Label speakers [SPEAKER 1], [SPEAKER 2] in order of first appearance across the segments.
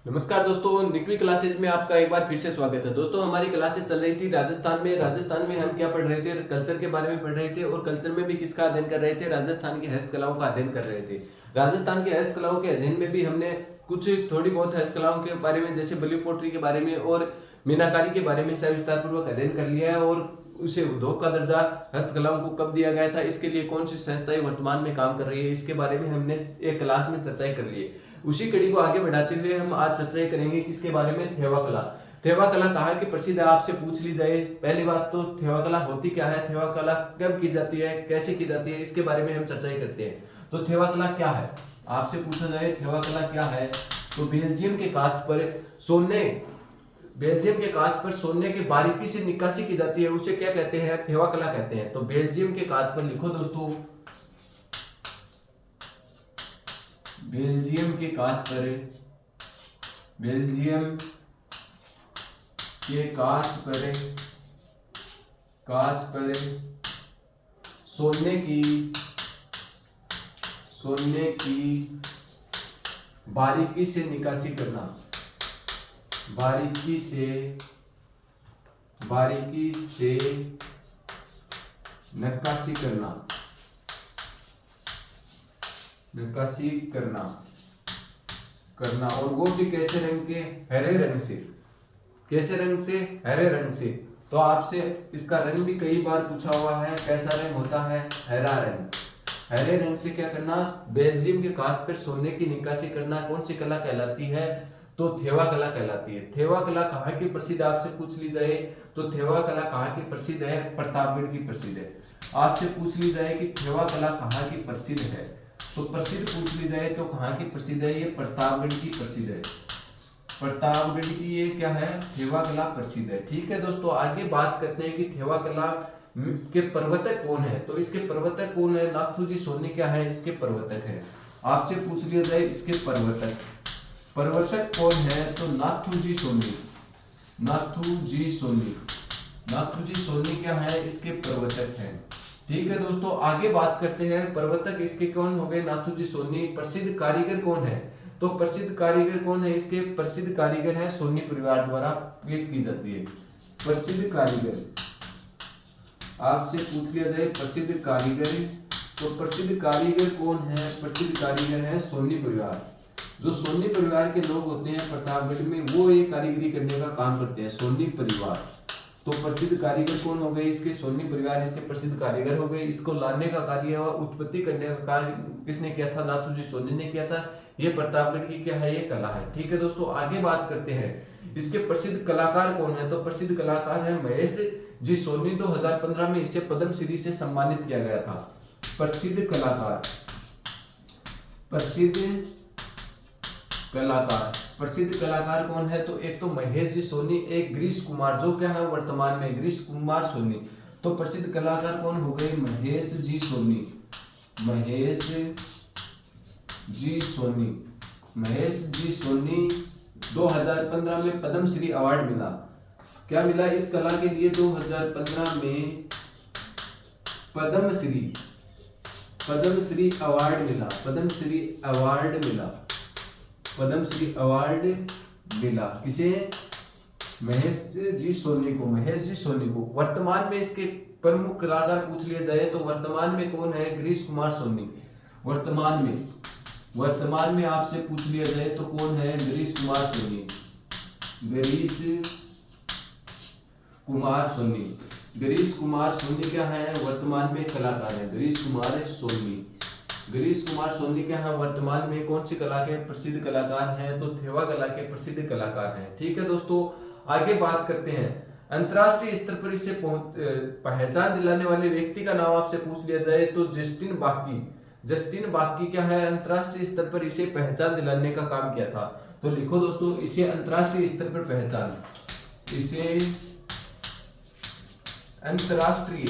[SPEAKER 1] नमस्कार दोस्तों, निकवी क्लासेज में आपका एक बार फिर से स्वागत है। दोस्तों, हमारी क्लासेज चल रही थी राजस्थान में हम क्या पढ़ रहे थे? कल्चर के बारे में पढ़ रहे थे और कल्चर में भी किसका अध्ययन कर रहे थे? राजस्थान की हस्तकलाओं का अध्ययन कर रहे थे। राजस्थान की हस्तकलाओं के अध्ययन में भी हमने कुछ थोड़ी बहुत हस्तकलाओं के बारे में, जैसे बलि पोट्री के बारे में और मीनाकारी के बारे में सविस्तार पूर्वक अध्ययन कर लिया है। और उसे उद्योग का दर्जा हस्तकलाओं को कब दिया गया था, इसके लिए कौन सी संस्थाएं वर्तमान में काम कर रही है, इसके बारे में हमने एक क्लास में चर्चाएं कर ली है। उसी कड़ी को आगे बढ़ाते हुए हम आज चर्चाएं करेंगे किसके बारे में? थेवा कला। थेवा कला कहाँ की प्रसिद्ध है, आपसे पूछ ली जाए। पहली बात तो थेवा कला होती क्या है, थेवा कला कब की जाती है, कैसे की जाती है, इसके बारे में हम चर्चाएं करते हैं। तो थेवा कला क्या है, आपसे पूछा जाए थेवा कला क्या है, तो बेल्जियम के कांच पर सोने के बारीकी से निकासी की जाती है, उसे क्या कहते हैं? थेवा कला कहते हैं। तो बेल्जियम के कांच पर लिखो दोस्तों, बेल्जियम के कांच पर, बेल्जियम के कांच पर सोने की बारीकी से निकासी करना, बारीकी से नक्काशी करना और वो भी कैसे रंग के? हरे रंग से। कैसे रंग से? हरे रंग से। तो आपसे इसका रंग भी कई बार पूछा हुआ है, कैसा रंग होता है? हरा रंग। हरे रंग से क्या करना? बेल्जियम के कांच पर सोने की निकासी करना। कौन सी कला कहलाती है? तो थेवा कला कहलाती है। थेवा कला कहाँ की प्रसिद्ध, आपसे पूछ ली जाए तो थेवा कला कहाँ की प्रसिद्ध है? प्रतापगढ़ की प्रसिद्ध है। आपसे पूछ ली जाए कि थेवा कला कहाँ की प्रसिद्ध है, तो प्रसिद्ध पूछ ली जाए तो कहाँ की प्रसिद्ध है? ये प्रतापगढ़ की प्रसिद्ध है। प्रतापगढ़ की ये क्या है? थेवा कला प्रसिद्ध है। ठीक है दोस्तों, आगे बात करते हैं कि थेवा कला के प्रवर्तक कौन है। तो इसके प्रवर्तक कौन है? नाथूजी सोनी क्या है? इसके प्रवर्तक है। आपसे पूछ लिया जाए इसके प्रवर्तक कौन है, तो नाथूजी सोनी क्या है? इसके प्रवर्तक हैं। ठीक है दोस्तों, आगे बात करते हैं प्रवर्तक इसके कौन हो गए? नाथूजी सोनी। प्रसिद्ध कारीगर कौन है? तो प्रसिद्ध कारीगर कौन है? इसके प्रसिद्ध कारीगर है सोनी परिवार द्वारा की जाती है। प्रसिद्ध कारीगर, आपसे पूछ लिया जाए प्रसिद्ध कारीगर, तो प्रसिद्ध कारीगर कौन है? प्रसिद्ध कारीगर है सोनी परिवार। जो सोनी परिवार के लोग होते हैं प्रतापगढ़ में, वो ये कारीगरी करने का काम करते हैं, सोनी परिवार। तो प्रसिद्ध कारीगर कौन हो गए? इसके सोनी परिवार इसके प्रसिद्ध कारीगर हो गए। इसको लाने का कार्य और उत्पत्ति करने का कार्य किसने किया था? नाथूजी सोनी ने किया था। ये प्रतापगढ़ की क्या है? ये कला है। ठीक है दोस्तों, आगे बात करते हैं इसके प्रसिद्ध कलाकार कौन है। तो प्रसिद्ध कलाकार है महेश जी सोनी। 2015 में इसे पद्मश्री से सम्मानित किया गया था। प्रसिद्ध कलाकार, प्रसिद्ध कलाकार कौन है? तो एक तो महेश जी सोनी, एक गिरीश कुमार, जो क्या है वर्तमान में गिरीश कुमार सोनी। तो प्रसिद्ध कलाकार कौन हो गए? महेश जी सोनी। महेश जी सोनी 2015 में पद्मश्री अवार्ड मिला। क्या मिला इस कला के लिए? 2015 में पद्मश्री अवार्ड मिला। किसे? महेश जी सोनी को। वर्तमान में इसके प्रमुख कलाकार पूछ लिया जाए तो वर्तमान में कौन है? गिरीश कुमार सोनी। वर्तमान में आपसे पूछ लिया जाए तो कौन है? गिरीश कुमार सोनी क्या है? वर्तमान में कलाकार है। गिरीश कुमार सोनी क्या है? वर्तमान में कौन सी कला के प्रसिद्ध कलाकार हैं? तो थेवा कला के प्रसिद्ध कलाकार हैं। ठीक है दोस्तों, आगे बात करते हैं। अंतरराष्ट्रीय स्तर पर इसे पहचान दिलाने वाले व्यक्ति का नाम आपसे पूछ लिया जाए तो जस्टिन बाकी क्या है? अंतरराष्ट्रीय स्तर पर इसे पहचान दिलाने का काम किया था। तो लिखो दोस्तों, इसे अंतरराष्ट्रीय स्तर पर पहचान, इसे अंतरराष्ट्रीय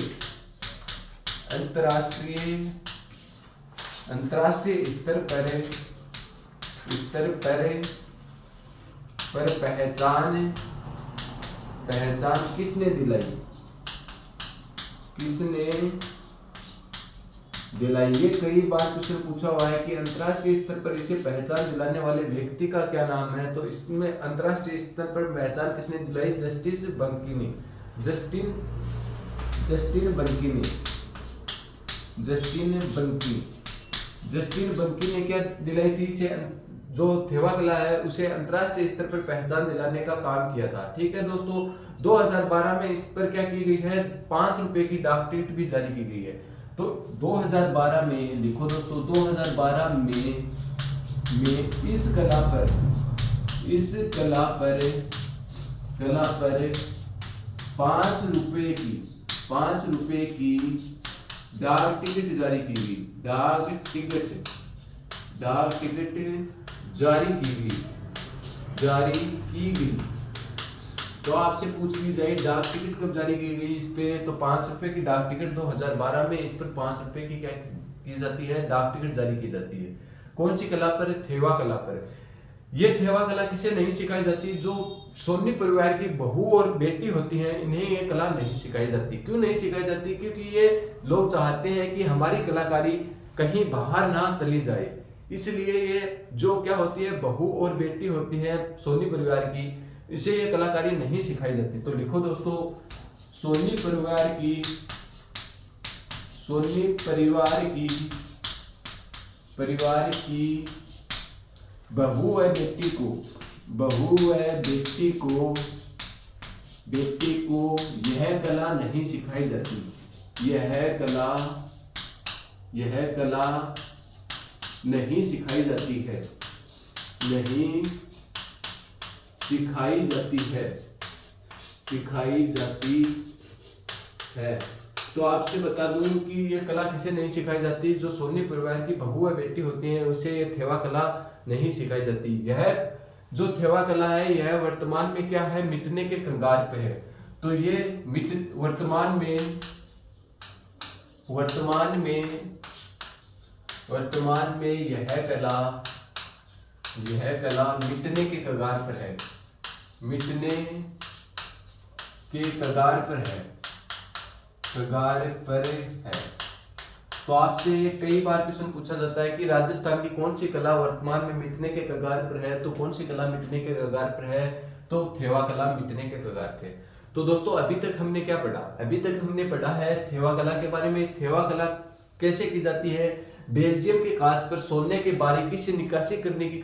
[SPEAKER 1] स्तर पर पहचान किसने दिलाई? दिलाई। ये कई बार क्वेश्चन पूछा हुआ है कि अंतरराष्ट्रीय स्तर पर इसे पहचान दिलाने वाले व्यक्ति का क्या नाम है। तो इसमें अंतरराष्ट्रीय स्तर पर पहचान किसने दिलाई? जस्टिन बंकी ने। जस्टिन बंकी ने क्या दिलाई थी? इसे जो थेवा कला है उसे अंतरराष्ट्रीय स्तर पर पहचान दिलाने का काम किया था। ठीक है दोस्तों, 2012 में इस पर क्या की गई है? 5 रुपए की डाक टिकट भी जारी की गई है। तो 2012 में लिखो दोस्तों, 2012 में इस कला पर 5 रुपए की डाक टिकट जारी की गई। डाक टिकट जारी की गई। तो आपसे पूछ ली जाए डाक टिकट कब जारी की गई इस पे? तो 5 रुपए की डाक टिकट 2012 में इस पर 5 रुपए की क्या की जाती है? डाक टिकट जारी की जाती है। कौन सी कला पर? थेवा कला पर। ये थेवा कला किसे नहीं सिखाई जाती? जो सोनी परिवार की बहू और बेटी होती हैं, इन्हें ये कला नहीं सिखाई जाती। क्यों नहीं सिखाई जाती? क्योंकि ये लोग चाहते हैं कि हमारी कलाकारी कहीं बाहर ना चली जाए, इसलिए ये जो क्या होती है, बहू और बेटी होती है सोनी परिवार की, इसे ये कलाकारी नहीं सिखाई जाती। तो लिखो दोस्तों, सोनी परिवार की बहू व बेटी को यह कला नहीं सिखाई जाती। यह कला नहीं सिखाई जाती है। तो आपसे बता दूं कि ये कला किसे नहीं सिखाई जाती? जो सोनी परिवार की बहू व बेटी होती है उसे ये थेवा कला नहीं सिखाई जाती। यह जो थेवा कला है यह वर्तमान में क्या है? मिटने के कगार पे है। तो ये वर्तमान में यह कला मिटने के कगार पर है। कगार पर है। तो आपसे ये कई बार क्वेश्चन पूछा जाता है कि राजस्थान की कौन सी कला वर्तमान में मिटने के कगार पर है? तो कौन सी कला मिटने के कगार पर है? तो थेवा कला मिटने के कगार पे। तो दोस्तों अभी तक हमने क्या पढ़ा? अभी तक हमने पढ़ा है थेवा कला के बारे में। थेवा कला कैसे की जाती है? बेल्जियम के कांच पर सोने के बारीकी से निकासी करने की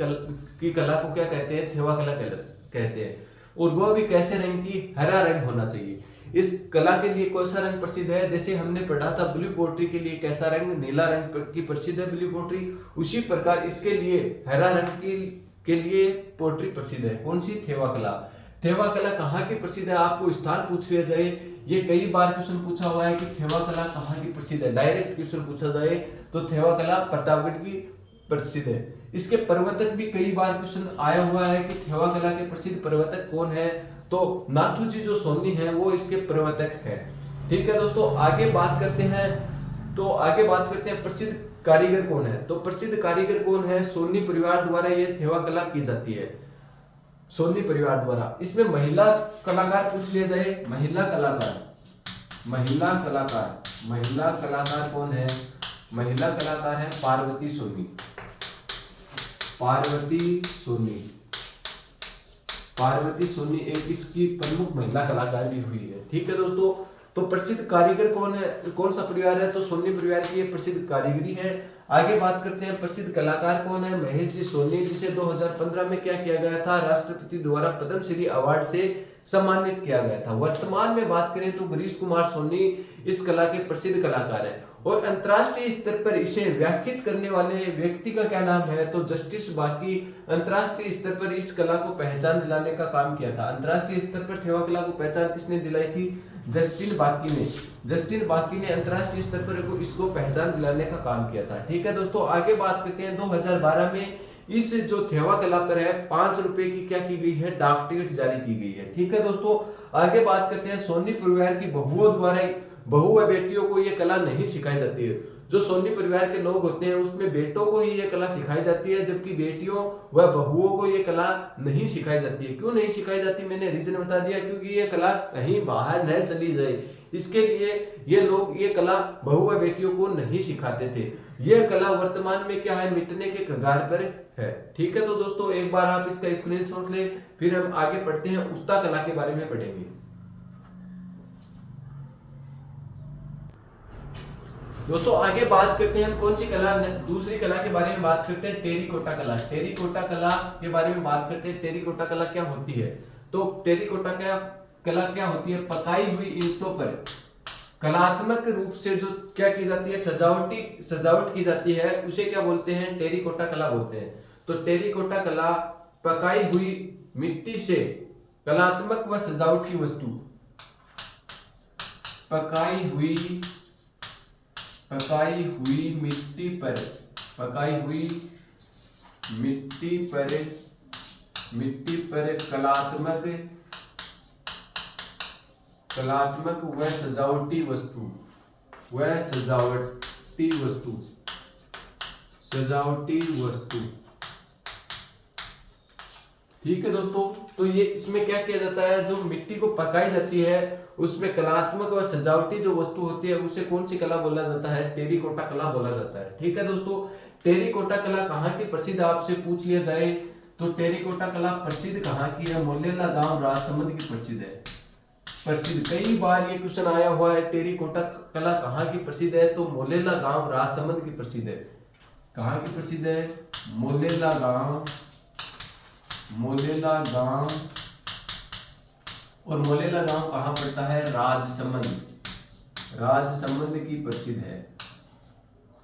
[SPEAKER 1] कला को क्या कहते हैं? थेवा कला कहते हैं। और वह भी कैसे रंग की? हरा रंग होना चाहिए। इस कला के लिए कौन सा रंग प्रसिद्ध है? जैसे हमने पढ़ा था ब्लू पोट्री के लिए कैसा रंग? नीला रंग की प्रसिद्ध है ब्लू पोट्री। उसी प्रकार इसके लिए हरा रंग के लिए पोट्री प्रसिद्ध है। कौन सी? थेवा कला। थेवा कला कहाँ की प्रसिद्ध है? आपको स्थान पूछ लिया जाए, ये कई बार क्वेश्चन पूछा हुआ है कि थेवा कला कहाँ की प्रसिद्ध है। डायरेक्ट क्वेश्चन पूछा जाए तो थेवा कला प्रतापगढ़ की प्रसिद्ध है। इसके प्रवर्तक भी कई बार क्वेश्चन आया हुआ है कि थेवा कला के प्रसिद्ध प्रवर्तक कौन है? तो नाथूजी जो सोनी है वो इसके प्रवर्तक है। ठीक है दोस्तों, आगे बात करते हैं प्रसिद्ध कारीगर कौन है? तो प्रसिद्ध कारीगर कौन है? सोनी परिवार द्वारा ये थेवा कला की जाती है। सोनी परिवार द्वारा। इसमें महिला कलाकार पूछ लिया जाए, महिला कलाकार कौन है? महिला कलाकार है पार्वती सोनी एक इसकी प्रमुख महिला कलाकार भी हुई है। ठीक है दोस्तों, तो प्रसिद्ध कारीगर कौन है? कौन सा परिवार है? तो सोनी परिवार की ये प्रसिद्ध कारीगरी है। आगे बात करते हैं प्रसिद्ध कलाकार कौन है? महेश जी सोनी, जिसे 2015 में क्या किया गया था? राष्ट्रपति द्वारा पद्मश्री अवार्ड से सम्मानित किया गया था। वर्तमान में बात करें तो गिरीश कुमार सोनी इस कला के प्रसिद्ध कलाकार हैं। और अंतर्राष्ट्रीय स्तर पर इसे व्याख्यात करने वाले व्यक्ति का क्या नाम है? तो जस्टिस बाकी अंतर्राष्ट्रीय स्तर पर इस कला को पहचान दिलाने का काम किया था। अंतर्राष्ट्रीय स्तर पर थेवा कला को पहचान किसने दिलाई थी? जस्टिन बाकी ने अंतर्राष्ट्रीय स्तर पर इसको पहचान दिलाने का काम किया था। ठीक है दोस्तों, आगे बात करते हैं 2012 में इस जो थेवा कला पर है 5 रुपए की क्या की गई है? डाक टिकट जारी की गई है। ठीक है दोस्तों, आगे बात करते हैं सोनी परिवार की बहू व बेटियों को ये कला नहीं सिखाई जाती है। जो सोनी परिवार के लोग होते हैं उसमें बेटों को ही ये कला सिखाई जाती है, जबकि बेटियों व बहुओं को ये कला नहीं सिखाई जाती है। क्यों नहीं सिखाई जाती, मैंने रीजन बता दिया, क्योंकि ये कला कहीं बाहर न चली जाए, इसके लिए ये लोग ये कला बहू व बेटियों को नहीं सिखाते थे। यह कला वर्तमान में क्या है, मिटने के कगार पर है। ठीक है, तो दोस्तों एक बार आप इसका स्क्रीनशॉट ले, फिर हम आगे पढ़ते हैं, उस्ता कला के बारे में पढ़ेंगे। दोस्तों आगे बात करते हैं हम कौन सी कला, दूसरी कला के बारे में बात करते हैं, टेरिकोटा कला। टेरिकोटा कला के बारे में बात करते हैं। टेरिकोटा कला क्या होती है, तो टेरिकोटा कला क्या होती है, पकाई हुई ईंटों पर कलात्मक रूप से जो क्या की जाती है, सजावट की जाती है, उसे क्या बोलते हैं, टेरिकोटा कला बोलते हैं। तो टेरिकोटा कला पकाई हुई मिट्टी से कलात्मक व सजावट की वस्तु, पकाई हुई मिट्टी पर कलात्मक व सजावटी वस्तु ठीक है दोस्तों, तो ये इसमें क्या किया जाता है, जो मिट्टी को पकाई जाती है उसमें कलात्मक व सजावटी जो वस्तु होती है उसे कौन सी कला बोला जाता है, टेरिकोटा कला बोला जाता है। ठीक है दोस्तों, टेरिकोटा कला कहाँ की प्रसिद्ध, आपसे पूछ लिया जाए तो टेरिकोटा कला प्रसिद्ध कहाँ की है, मोलेला गांव राजसमंद की प्रसिद्ध है। प्रसिद्ध, कई बार ये क्वेश्चन आया हुआ है, टेरिकोटा कला कहाँ की प्रसिद्ध है, तो मोलेला गांव राजसमंद की प्रसिद्ध है। कहाँ की प्रसिद्ध है, मोलेला गांव, और मोलेला गांव कहाँ पड़ता है, राजसमंद की प्रसिद्ध है,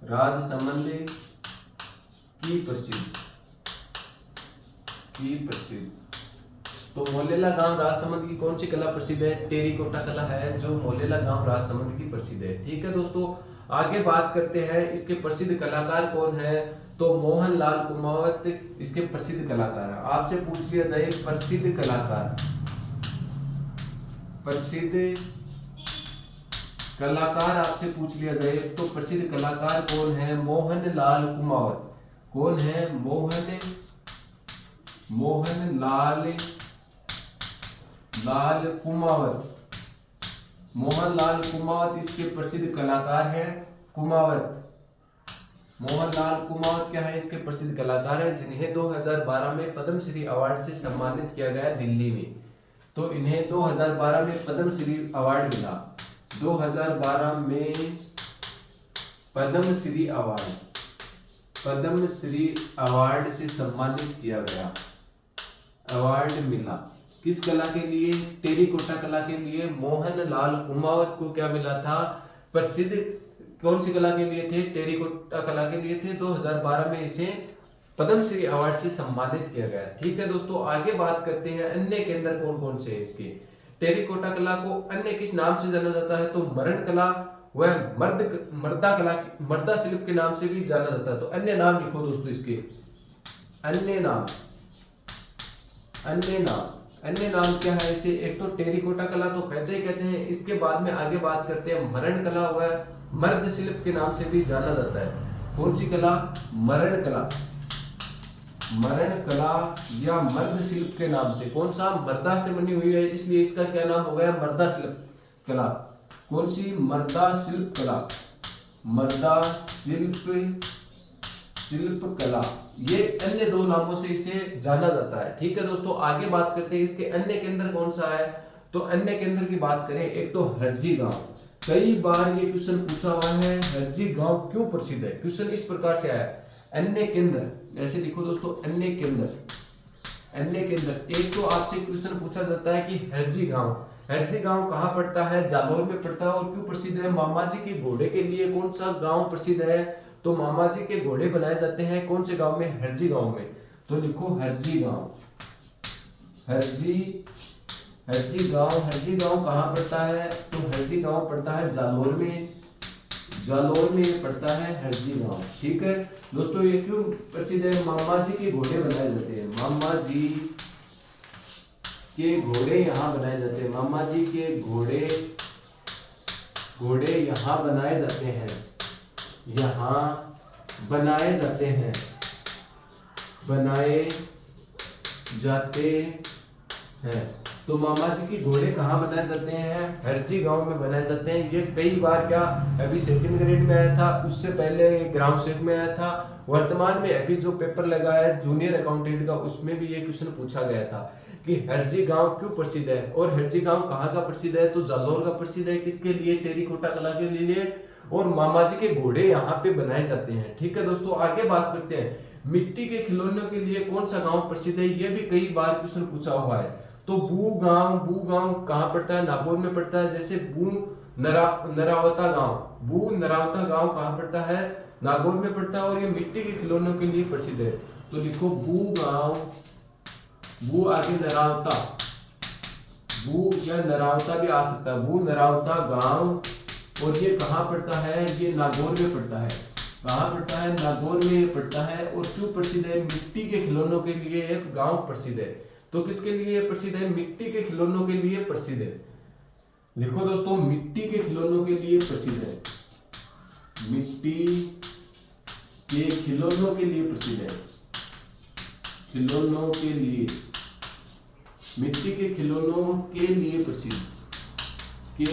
[SPEAKER 1] राजसमंद की प्रसिद्ध। तो मोलेला गांव राजसमंद की कौन सी कला प्रसिद्ध है, टेरिकोटा कला है जो मोलेला गांव राजसमंद की प्रसिद्ध है। ठीक है दोस्तों, आगे बात करते हैं इसके प्रसिद्ध कलाकार कौन है, तो मोहनलाल कुमावत इसके प्रसिद्ध कलाकार हैं। आपसे पूछ लिया जाए प्रसिद्ध कलाकार आपसे पूछ लिया जाए तो प्रसिद्ध कलाकार कौन है, मोहनलाल कुमावत। कौन है, मोहनलाल कुमावत इसके प्रसिद्ध कलाकार हैं। मोहनलाल कुमावत क्या है, इसके प्रसिद्ध कलाकार हैं, जिन्हें 2012 में पद्मश्री अवार्ड से सम्मानित किया गया दिल्ली में। तो इन्हें 2012 में पद्मश्री अवार्ड मिला, 2012 में पद्मश्री अवार्ड से सम्मानित किया गया, अवार्ड मिला किस कला के लिए, टेरिकोटा कला के लिए। मोहनलाल कुमावत को क्या मिला था, प्रसिद्ध कौन सी कला के लिए थे, टेरिकोटा कला के लिए थे। 2012 में इसे पद्मश्री अवार्ड से सम्मानित किया गया। ठीक है दोस्तों, आगे बात करते हैं अन्य के अंदर कौन कौन से इसके। टेरिकोटा कला को अन्य किस नाम से जाना जाता है, तो मरण कला व मर्दा शिल्प के नाम से भी जाना जाता है। तो अन्य नाम लिखो दोस्तों इसके, अन्य नाम क्या है इसे, एक तो टेरिकोटा कला तो कहते हैं, इसके बाद में आगे बात करते हैं मरण कला व मर्द शिल्प के नाम से भी जाना जाता है। कौन सी कला, मरण कला या मर्द शिल्प के नाम से। कौन सा, मर्दा से बनी हुई है इसलिए इसका क्या नाम हो गया, मर्दा शिल्प कला। कौन सी, मर्दा शिल्प कला, ये अन्य दो नामों से इसे जाना जाता है। ठीक है दोस्तों, आगे बात करते हैं इसके अन्य के अंदर कौन सा है, तो अन्य के अंदर की बात करें, एक तो हरजी गांव। कई बार ये क्वेश्चन पूछा हुआ है, हरजी गांव क्यों प्रसिद्ध है। क्वेश्चन इस प्रकार से आया, अन्य के अंदर, ऐसे लिखो दोस्तों, अन्य के अंदर एक तो आपसे क्वेश्चन पूछा जाता है कि हरजी गांव कहाँ पड़ता है, जालौर में पड़ता है। और क्यों प्रसिद्ध है, मामा जी के घोड़े के लिए कौन सा गांव प्रसिद्ध है, तो मामा जी के घोड़े बनाए जाते हैं कौन से गांव में, हरजी गांव में। तो लिखो हरजी गांव कहाँ पड़ता है, तो हरजी गांव पड़ता है जालौर में पड़ता है हरजी गांव। ठीक है दोस्तों, ये क्यों प्रसिद्ध है, मामा जी के घोड़े बनाए जाते हैं, मामा जी के घोड़े यहाँ बनाए जाते हैं, मामा जी के घोड़े यहाँ बनाए जाते हैं। यहाँ बनाए जाते हैं, बनाए जाते हैं। तो मामा जी के घोड़े कहाँ बनाए जाते हैं? हरजी गांव में बनाए जाते हैं। ये कई बार क्या अभी सेकंड ग्रेड में आया था, उससे पहले ग्राम सेवक में आया था, वर्तमान में अभी जो पेपर लगा है जूनियर अकाउंटेंट का उसमें भी ये क्वेश्चन पूछा गया था कि हरजी गांव क्यों प्रसिद्ध है और हरजी गांव कहाँ का प्रसिद्ध है? तो जालौर का प्रसिद्ध है। किसके लिए? टेरिकोटा कला के लिए। और मामा जी के घोड़े यहाँ पे बनाए जाते हैं। ठीक है दोस्तों, आगे बात करते हैं मिट्टी के खिलौनों के लिए कौन सा गांव प्रसिद्ध है? ये भी कई बार क्वेश्चन पूछा हुआ है। तो बू गांव कहाँ पड़ता है? नागौर में पड़ता है। जैसे नरावता गांव कहाँ पड़ता है? नागौर में पड़ता है और ये मिट्टी के खिलौनों के लिए प्रसिद्ध है। तो लिखो बू आगे नरावता, बू या नरावता भी आ सकता है, बू नरावता गांव। और ये कहाँ पड़ता है? ये नागौर में पड़ता है। कहाँ पड़ता है? नागौर में पड़ता है। और क्यों प्रसिद्ध है? मिट्टी के खिलौनों के लिए एक गांव प्रसिद्ध है। तो किसके लिए प्रसिद्ध है? मिट्टी के खिलौनों के लिए प्रसिद्ध है। लिखो दोस्तों, मिट्टी के खिलौनों के लिए प्रसिद्ध है, मिट्टी के खिलौनों के लिए प्रसिद्ध है, खिलौनों के लिए, मिट्टी के खिलौनों के लिए प्रसिद्ध, के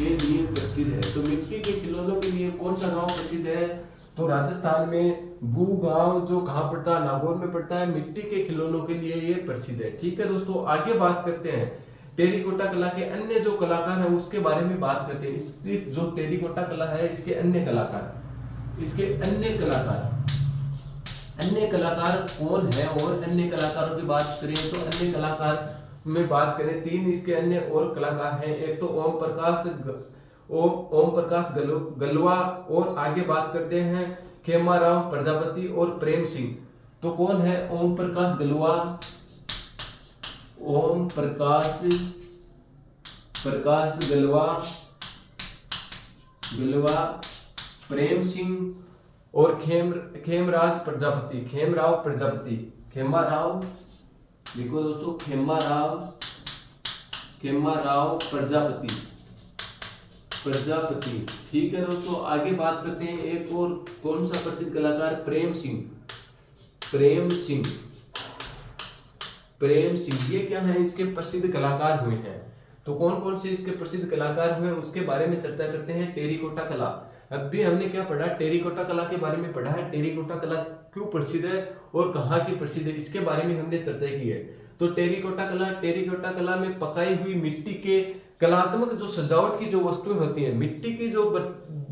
[SPEAKER 1] लिए प्रसिद्ध है। तो मिट्टी के खिलौनों के लिए कौन सा गांव प्रसिद्ध है? तो राजस्थान में बू गांव जो कहाँ पड़ता है? नागौर में पड़ता है। मिट्टी के खिलौनों के लिए ये प्रसिद्ध है। ठीक है दोस्तों, आगे बात करते हैं टेरिकोटा कला के अन्य जो कलाकार हैं उसके बारे में बात करते हैं। इसकी जो टेरिकोटा कला है इसके अन्य कलाकार, इसके अन्य कलाकार कौन है? और अन्य कलाकारों की बात करें तो अन्य कलाकार में बात करें, तीन इसके अन्य और कलाकार हैं। एक तो ओम प्रकाश गलवा, और आगे बात करते हैं खेमाराव प्रजापति और प्रेम सिंह। तो कौन है? ओम प्रकाश गलवा, प्रेम सिंह और खेमराव प्रजापति। लिखो दोस्तों, खेमाराव प्रजापति। ठीक है दोस्तों, आगे बात करते हैं एक और कौन सा प्रसिद्ध कलाकार? प्रेम सिंह। ये क्या है? इसके प्रसिद्ध कलाकार हुए हैं। तो कौन कौन से इसके प्रसिद्ध कलाकार हुए उसके बारे में चर्चा करते हैं। टेरिकोटा कला, अभी हमने क्या पढ़ा? टेरिकोटा कला के बारे में पढ़ा है। टेरिकोटा कला क्यों प्रसिद्ध है और कहाँ की प्रसिद्ध है, इसके बारे में हमने चर्चा की है। तो टेरिकोटा कला में पकाई हुई मिट्टी के कलात्मक जो सजावट की जो वस्तुएं होती हैं, मिट्टी की जो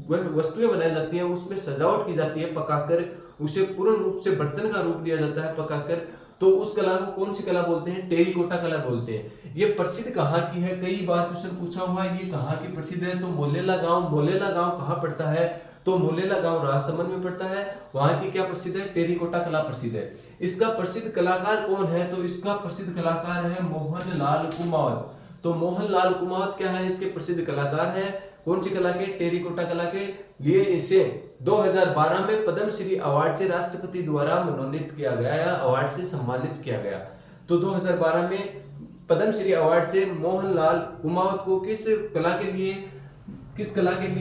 [SPEAKER 1] वस्तुएं बनाई जाती हैं उसमें सजावट की जाती है पकाकर, उसे पूर्ण रूप से बर्तन का रूप दिया जाता है पकाकर। तो उस कला को कौन सी कला बोलते हैं? टेरिकोटा कला बोलते हैं। ये प्रसिद्ध कहाँ की है? कई बार क्वेश्चन पूछा हुआ है, ये कहाँ की प्रसिद्ध है? तो मोलेला गांव कहाँ पड़ता है? तो मोलेला गांव राजसमंद में पड़ता है। वहां की क्या प्रसिद्ध है? टेरिकोटा कला प्रसिद्ध है। इसका प्रसिद्ध कलाकार कौन है? तो इसका प्रसिद्ध कलाकार है मोहनलाल कुमावत। तो मोहनलाल कुमावत क्या है? इसके प्रसिद्ध कलाकार हैं। कौन सी कला के? टेरिकोटा कला के लिए इसे 2012 में पद्मश्री अवार्ड से राष्ट्रपति द्वारा मनोनीत किया गया या अवार्ड से सम्मानित किया गया। तो 2012 में पद्मश्री अवार्ड से मोहनलाल कुमावत को किस कला के लिए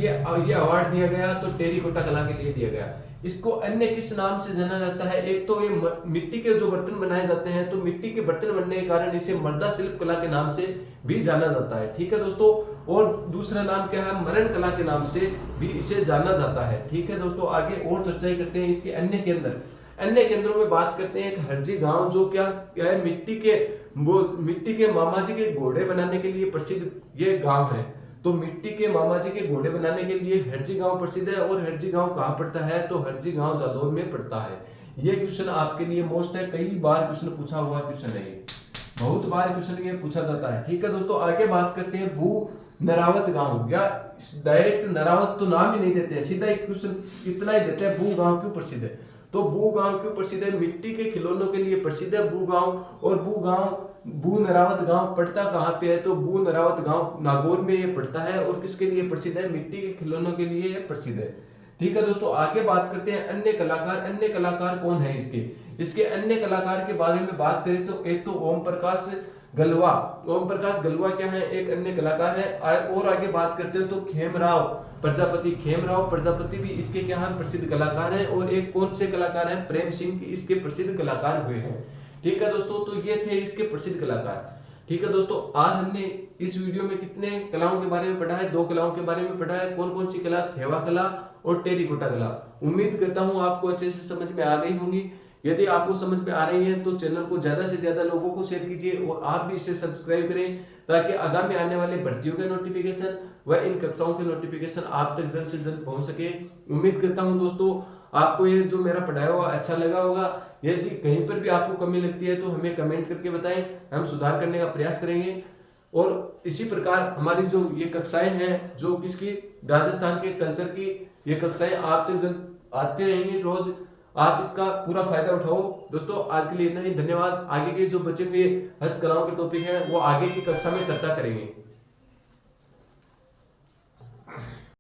[SPEAKER 1] ये अवार्ड दिया गया? तो टेरिकोटा कला के लिए दिया गया। इसको अन्य किस नाम से जाना जाता है? एक तो ये मिट्टी के जो बर्तन बनाए जाते हैं, तो मिट्टी के बर्तन बनने के कारण इसे मर्दा शिल्प कला के नाम से भी जाना जाता है। ठीक है दोस्तों, और दूसरा नाम क्या है? मरण कला के नाम से भी इसे जाना जाता है। ठीक है दोस्तों, आगे और चर्चा करते हैं इसके अन्य केंद्रों में बात करते हैं। एक हरजी गांव जो क्या है? मिट्टी के मामा जी के घोड़े बनाने के लिए प्रसिद्ध ये गांव है। तो मिट्टी के मामा जी के घोड़े बनाने के लिए हरजी गांव प्रसिद्ध है। और हरजी गांव कहाँ पड़ता है? तो हरजी गांव जालौर में पड़ता है। ये क्वेश्चन आपके लिए मोस्ट है, कई बार क्वेश्चन पूछा हुआ क्वेश्चन है, बहुत बार क्वेश्चन ये पूछा जाता है। ठीक है दोस्तों, आगे बात करते हैं भू नरावत गांव, या डायरेक्ट नरावत तो नाम ही नहीं देते हैं, सीधा एक क्वेश्चन इतना ही देते हैं, भू गांव क्यों प्रसिद्ध है? तो भू गांव क्यों प्रसिद्ध है? मिट्टी के खिलौनों के लिए प्रसिद्ध है भू गांव। और भू नरावत गांव पड़ता कहाँ पे है? तो भू नरावत गांव नागौर में ये पड़ता है। और किसके लिए प्रसिद्ध है? मिट्टी के खिलौनों के लिए ये प्रसिद्ध है। ठीक है दोस्तों, आगे बात करते हैं अन्य कलाकार कौन है इसके? इसके अन्य कलाकार के बारे में बात करें तो एक तो ओम प्रकाश गलवा। ओम प्रकाश गलवा क्या है, एक अन्य कलाकार है। और आगे बात करते हैं तो खेमराव प्रजापति, खेमराव प्रजापति भी इसके क्या है, प्रसिद्ध कलाकार हैं। और एक कौन से कलाकार हैं, प्रेम सिंह इसके प्रसिद्ध कलाकार हुए हैं। ठीक है दोस्तों, तो ये थे इसके प्रसिद्ध कलाकार। ठीक है दोस्तों, आज हमने इस वीडियो में कितने कलाओं के बारे में पढ़ा है, 2 कलाओं के बारे में पढ़ा है। कौन कौन सी कला, थेवा कला और टेरिकोटा कला। उम्मीद करता हूं आपको अच्छे से समझ में आ गई होंगी। यदि आपको समझ में आ रही है तो चैनल को ज्यादा से ज्यादा लोगों को शेयर कीजिए और आप भी इसे सब्सक्राइब करें, ताकि आगामी आने वाले भर्तियों के नोटिफिकेशन व इन कक्षाओं के नोटिफिकेशन आप तक जल्द से जल्द पहुंच सके। उम्मीद करता हूं दोस्तों आपको ये जो मेरा पढ़ाया हुआ अच्छा लगा होगा। यदि कहीं पर भी आपको कमी लगती है तो हमें कमेंट करके बताएं, हम सुधार करने का प्रयास करेंगे। और इसी प्रकार हमारी जो ये कक्षाएं हैं, जो किसकी, राजस्थान के कल्चर की, ये कक्षाएं आप तक जल्द आती रहेंगी रोज। आप इसका पूरा फायदा उठाओ। दोस्तों आज के लिए इतना ही, धन्यवाद। आगे के जो बचे हुए हस्तकलाओं के टॉपिक हैं वो आगे की कक्षा में चर्चा करेंगे।